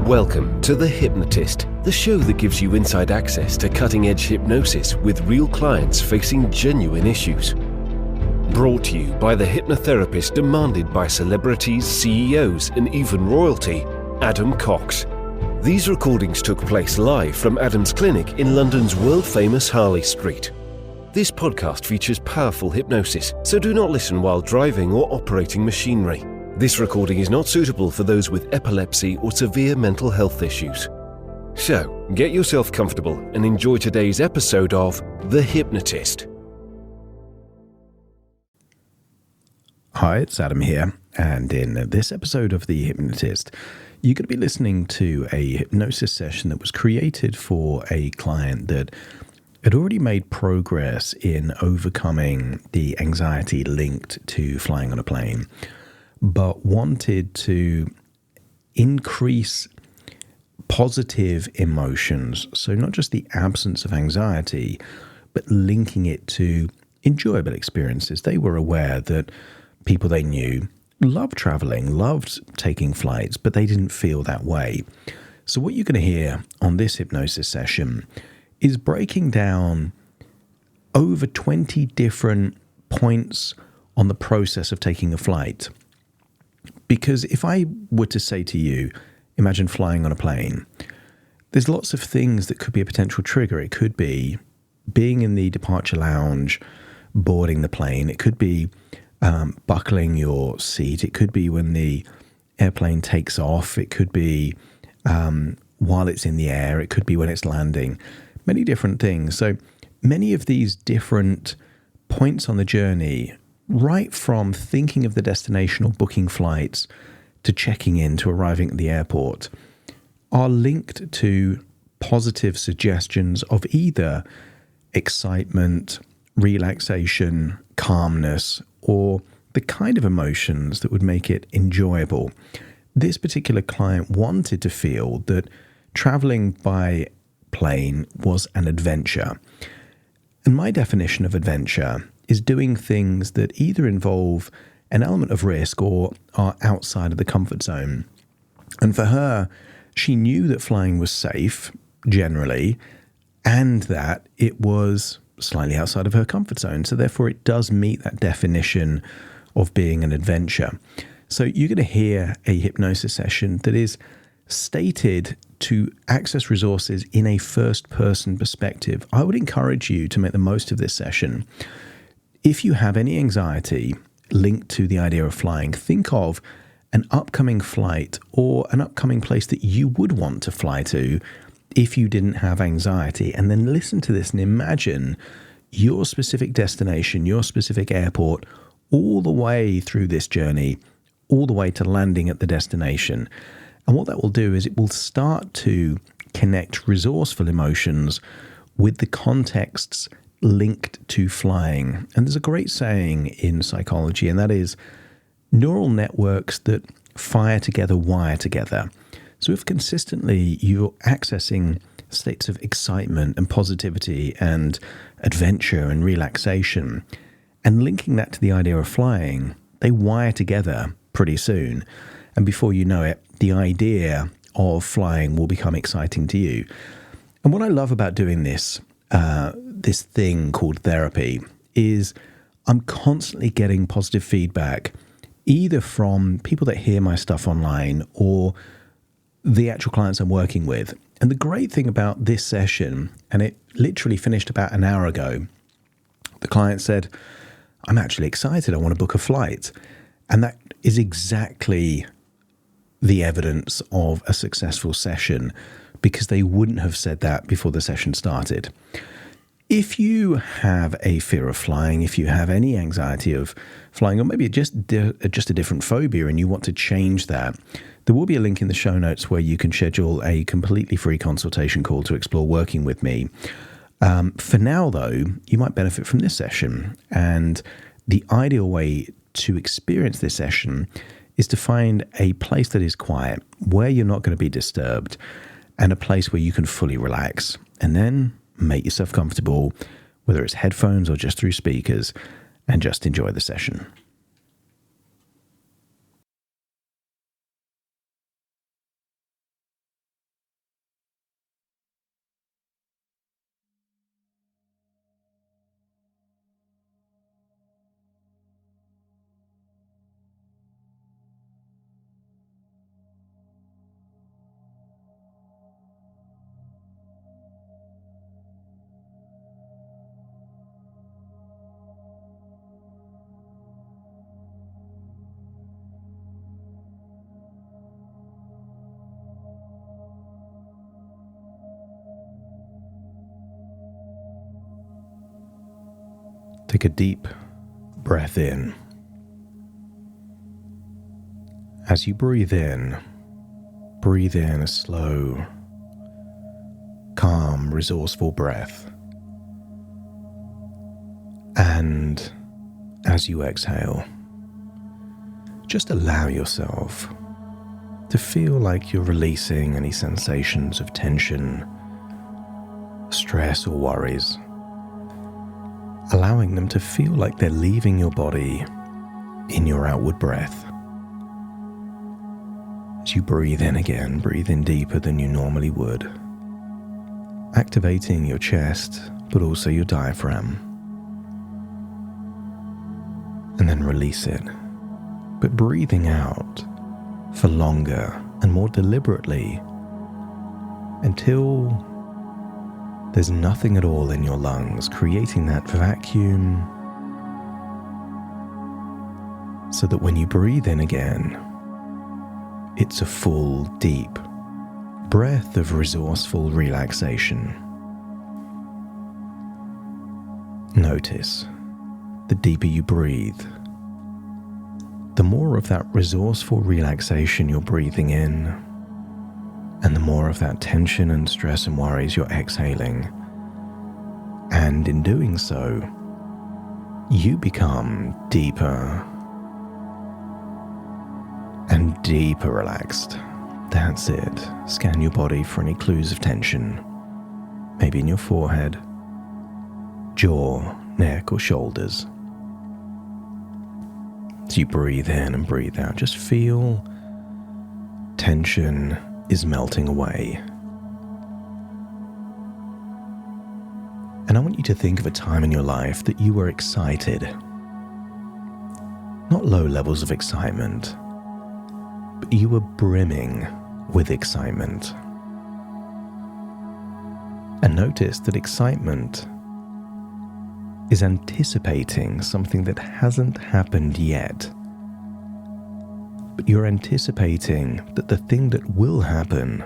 Welcome to The Hypnotist, the show that gives you inside access to cutting-edge hypnosis with real clients facing genuine issues. Brought to you by the hypnotherapist demanded by celebrities, CEOs, and even royalty, Adam Cox. These recordings took place live from Adam's clinic in London's world-famous Harley Street. This podcast features powerful hypnosis, so do not listen while driving or operating machinery. This recording is not suitable for those with epilepsy or severe mental health issues. So, get yourself comfortable and enjoy today's episode of The Hypnotist. Hi, it's Adam here, and in this episode of The Hypnotist, you're going to be listening to a hypnosis session that was created for a client that had already made progress in overcoming the anxiety linked to flying on a plane, but wanted to increase positive emotions. So not just the absence of anxiety, but linking it to enjoyable experiences. They were aware that people they knew loved traveling, loved taking flights, but they didn't feel that way. So what you're going to hear on this hypnosis session is breaking down over 20 different points on the process of taking a flight. Because if I were to say to you, imagine flying on a plane, there's lots of things that could be a potential trigger. It could be being in the departure lounge, boarding the plane. It could be buckling your seat. It could be when the airplane takes off. It could be while it's in the air. It could be when it's landing. Many different things. So many of these different points on the journey, right from thinking of the destination or booking flights to checking in to arriving at the airport, are linked to positive suggestions of either excitement, relaxation, calmness, or the kind of emotions that would make it enjoyable. This particular client wanted to feel that traveling by plane was an adventure. And my definition of adventure is doing things that either involve an element of risk or are outside of the comfort zone. And for her, she knew that flying was safe, generally, and that it was slightly outside of her comfort zone. So therefore, it does meet that definition of being an adventure. So you're going to hear a hypnosis session that is stated to access resources in a first-person perspective. I would encourage you to make the most of this session. If you have any anxiety linked to the idea of flying, think of an upcoming flight or an upcoming place that you would want to fly to if you didn't have anxiety, and then listen to this and imagine your specific destination, your specific airport, all the way through this journey, all the way to landing at the destination. And what that will do is it will start to connect resourceful emotions with the contexts linked to flying. And there's a great saying in psychology, and that is neural networks that fire together wire together. So if consistently you're accessing states of excitement and positivity and adventure and relaxation and linking that to the idea of flying, they wire together pretty soon. And before you know it, the idea of flying will become exciting to you. And what I love about doing this thing called therapy is I'm constantly getting positive feedback, either from people that hear my stuff online or the actual clients I'm working with. And the great thing about this session, and it literally finished about an hour ago, the client said, I'm actually excited. I want to book a flight. And that is exactly the evidence of a successful session, because they wouldn't have said that before the session started. If you have a fear of flying, if you have any anxiety of flying, or maybe just a different phobia and you want to change that, there will be a link in the show notes where you can schedule a completely free consultation call to explore working with me. For now, though, you might benefit from this session. And the ideal way to experience this session is to find a place that is quiet, where you're not going to be disturbed, and a place where you can fully relax. And then make yourself comfortable, whether it's headphones or just through speakers, and just enjoy the session. Take a deep breath in. As you breathe in a slow, calm, resourceful breath. And as you exhale, just allow yourself to feel like you're releasing any sensations of tension, stress, or worries, allowing them to feel like they're leaving your body in your outward breath. As you breathe in again, breathe in deeper than you normally would, activating your chest, but also your diaphragm. And then release it, but breathing out for longer and more deliberately until there's nothing at all in your lungs, creating that vacuum so that when you breathe in again, it's a full, deep breath of resourceful relaxation. Notice the deeper you breathe, the more of that resourceful relaxation you're breathing in, and the more of that tension and stress and worries you're exhaling. And in doing so, you become deeper and deeper relaxed. That's it. Scan your body for any clues of tension, maybe in your forehead, jaw, neck, or shoulders. As you breathe in and breathe out, just feel tension is melting away. And I want you to think of a time in your life that you were excited. Not low levels of excitement, but you were brimming with excitement. And notice that excitement is anticipating something that hasn't happened yet. But you're anticipating that the thing that will happen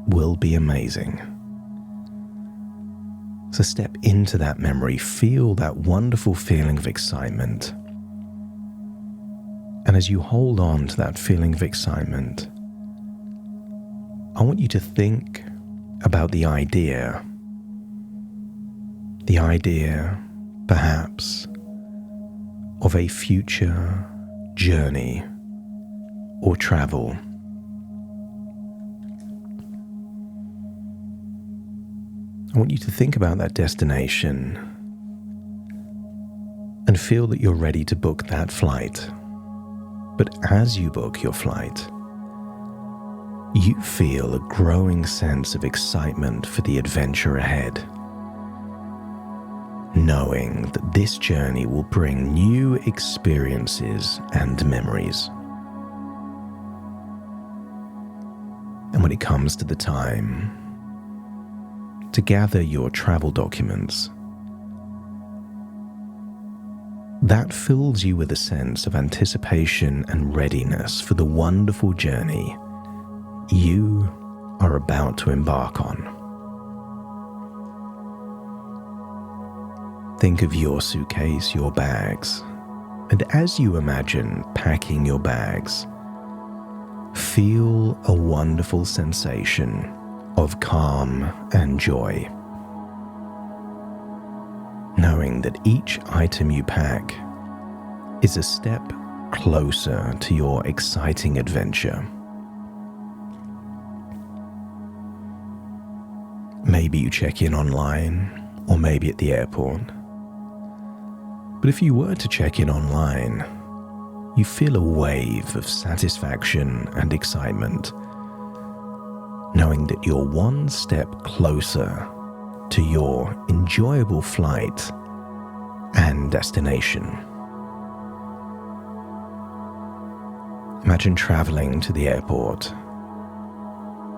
will be amazing. So step into that memory, feel that wonderful feeling of excitement. And as you hold on to that feeling of excitement, I want you to think about the idea perhaps of a future journey or travel. I want you to think about that destination and feel that you're ready to book that flight. But as you book your flight, you feel a growing sense of excitement for the adventure ahead, knowing that this journey will bring new experiences and memories. And when it comes to the time to gather your travel documents, that fills you with a sense of anticipation and readiness for the wonderful journey you are about to embark on. Think of your suitcase, your bags, and as you imagine packing your bags, feel a wonderful sensation of calm and joy, knowing that each item you pack is a step closer to your exciting adventure. Maybe you check in online, or maybe at the airport. But if you were to check in online, you feel a wave of satisfaction and excitement, knowing that you're one step closer to your enjoyable flight and destination. Imagine traveling to the airport,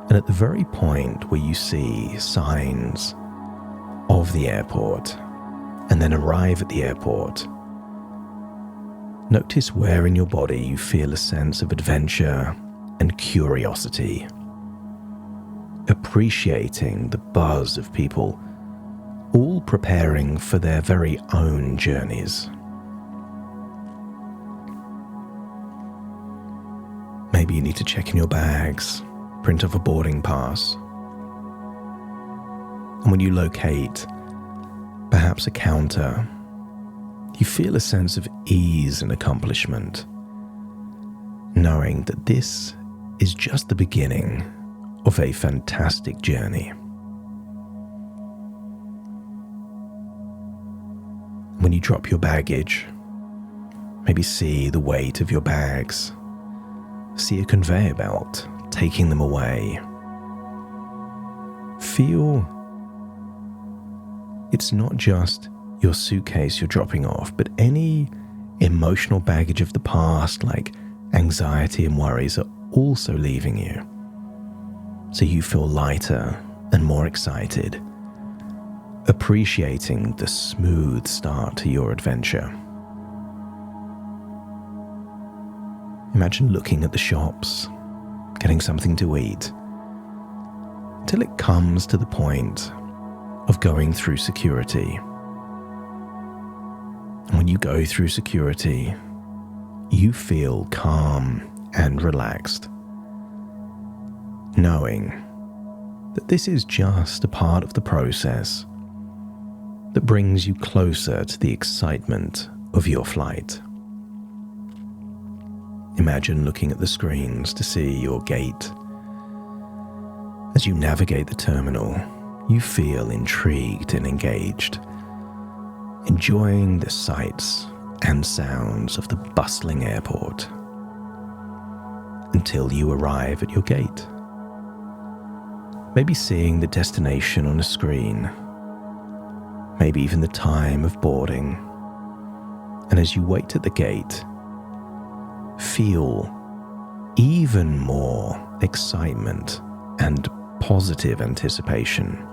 and at the very point where you see signs of the airport and then arrive at the airport, notice where in your body you feel a sense of adventure and curiosity, appreciating the buzz of people all preparing for their very own journeys. Maybe you need to check in your bags, print off a boarding pass. And when you locate perhaps a counter, you feel a sense of ease and accomplishment, knowing that this is just the beginning of a fantastic journey. When you drop your baggage, maybe see the weight of your bags, see a conveyor belt taking them away. Feel it's not just your suitcase you're dropping off, but any emotional baggage of the past, like anxiety and worries, are also leaving you. So you feel lighter and more excited, appreciating the smooth start to your adventure. Imagine looking at the shops, getting something to eat, till it comes to the point of going through security. And when you go through security, you feel calm and relaxed, knowing that this is just a part of the process that brings you closer to the excitement of your flight. Imagine looking at the screens to see your gate. As you navigate the terminal, you feel intrigued and engaged, enjoying the sights and sounds of the bustling airport until you arrive at your gate. Maybe seeing the destination on a screen, maybe even the time of boarding. And as you wait at the gate, feel even more excitement and positive anticipation,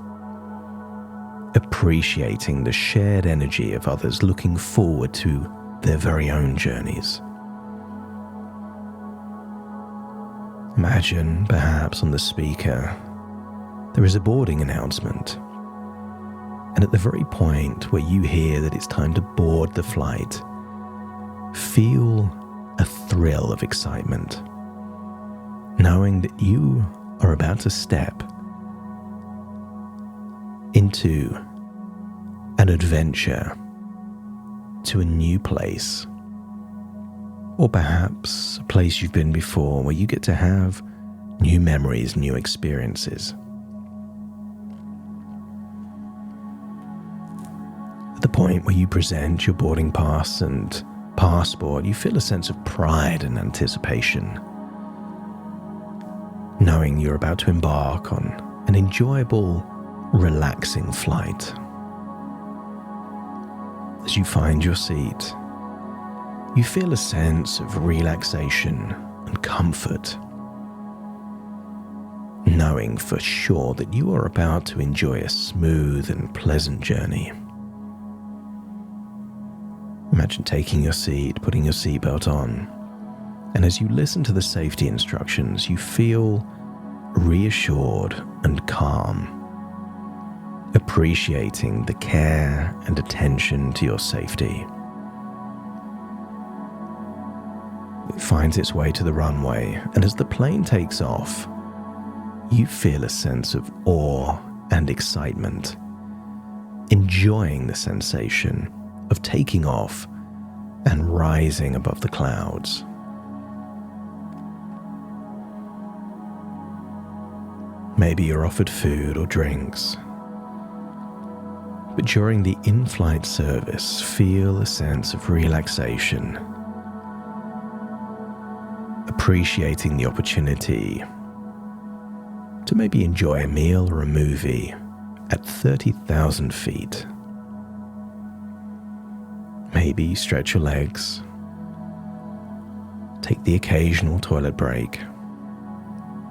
appreciating the shared energy of others looking forward to their very own journeys. Imagine, perhaps on the speaker, there is a boarding announcement, and at the very point where you hear that it's time to board the flight, feel a thrill of excitement, knowing that you are about to step into an adventure to a new place, or perhaps a place you've been before where you get to have new memories, new experiences. At the point where you present your boarding pass and passport, you feel a sense of pride and anticipation, knowing you're about to embark on an enjoyable, relaxing flight. As you find your seat, you feel a sense of relaxation and comfort, knowing for sure that you are about to enjoy a smooth and pleasant journey. Imagine taking your seat, putting your seatbelt on, and as you listen to the safety instructions, you feel reassured and calm, appreciating the care and attention to your safety. It finds its way to the runway, and as the plane takes off, you feel a sense of awe and excitement, enjoying the sensation of taking off and rising above the clouds. Maybe you're offered food or drinks, but during the in-flight service, feel a sense of relaxation, appreciating the opportunity to maybe enjoy a meal or a movie at 30,000 feet. Maybe stretch your legs, take the occasional toilet break,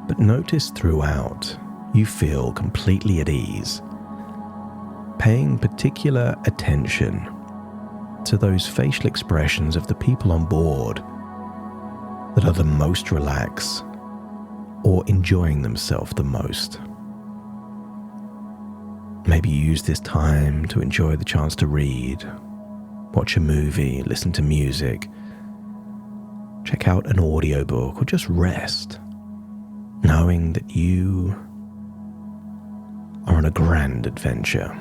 but notice throughout you feel completely at ease, paying particular attention to those facial expressions of the people on board that are the most relaxed or enjoying themselves the most. Maybe use this time to enjoy the chance to read, watch a movie, listen to music, check out an audiobook, or just rest, knowing that you are on a grand adventure.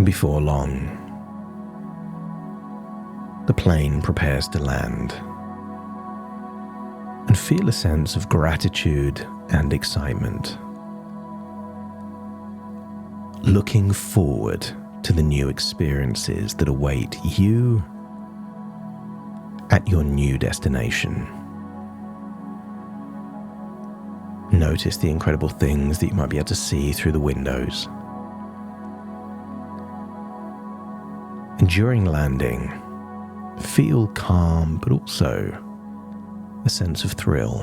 Before long, the plane prepares to land, and feel a sense of gratitude and excitement, looking forward to the new experiences that await you at your new destination. Notice the incredible things that you might be able to see through the windows. And during landing, feel calm, but also a sense of thrill,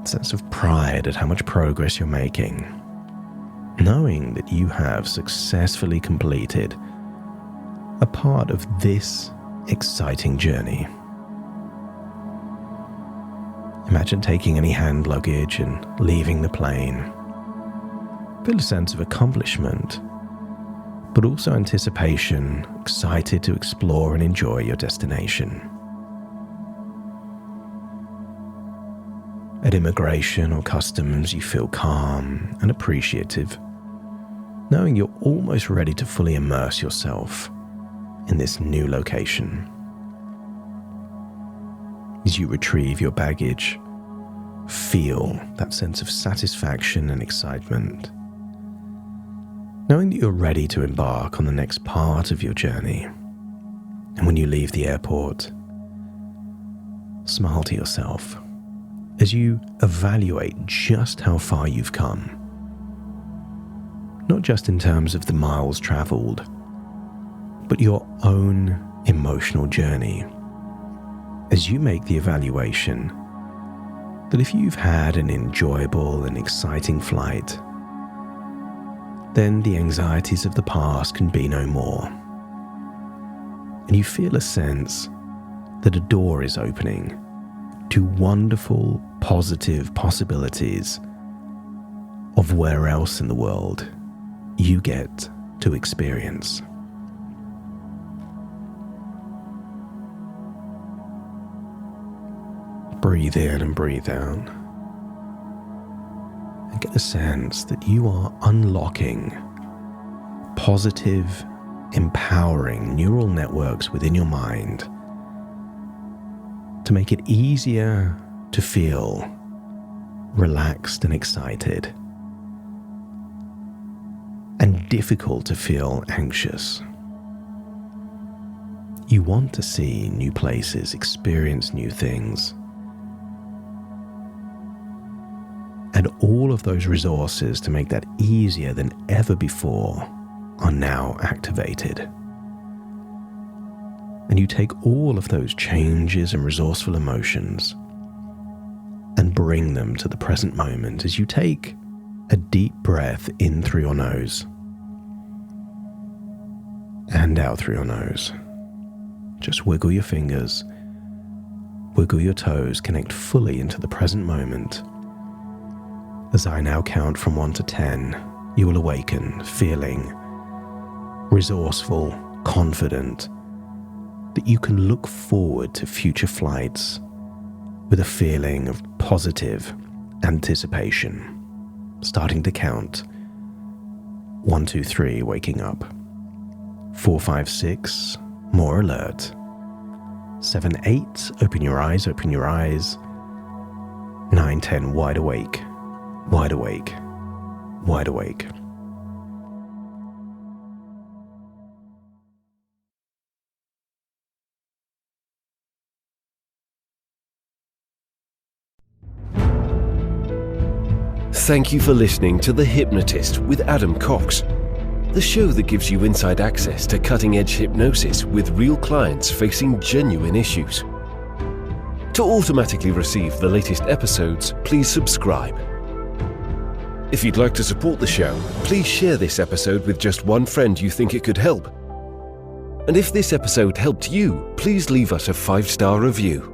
a sense of pride at how much progress you're making, knowing that you have successfully completed a part of this exciting journey. Imagine taking any hand luggage and leaving the plane. Feel a sense of accomplishment, but also anticipation, excited to explore and enjoy your destination. At immigration or customs, you feel calm and appreciative, knowing you're almost ready to fully immerse yourself in this new location. As you retrieve your baggage, feel that sense of satisfaction and excitement, knowing that you're ready to embark on the next part of your journey. And when you leave the airport, smile to yourself as you evaluate just how far you've come. Not just in terms of the miles traveled, but your own emotional journey, as you make the evaluation that if you've had an enjoyable and exciting flight, then the anxieties of the past can be no more. And you feel a sense that a door is opening to wonderful, positive possibilities of where else in the world you get to experience. Breathe in and breathe out, and get a sense that you are unlocking positive, empowering neural networks within your mind to make it easier to feel relaxed and excited, and difficult to feel anxious. You want to see new places, experience new things, and all of those resources to make that easier than ever before are now activated. And you take all of those changes and resourceful emotions and bring them to the present moment as you take a deep breath in through your nose and out through your nose. Just wiggle your fingers, wiggle your toes, connect fully into the present moment. As I now count from 1 to 10, you will awaken feeling resourceful, confident, that you can look forward to future flights with a feeling of positive anticipation. Starting to count. 1, 2, 3, waking up. 4, 5, 6, more alert. 7, 8, open your eyes, open your eyes. 9, 10, wide awake, wide awake, wide awake. Thank you for listening to The Hypnotist with Adam Cox, the show that gives you inside access to cutting-edge hypnosis with real clients facing genuine issues. To automatically receive the latest episodes, please subscribe. If you'd like to support the show, please share this episode with just one friend you think it could help. And if this episode helped you, please leave us a 5-star review.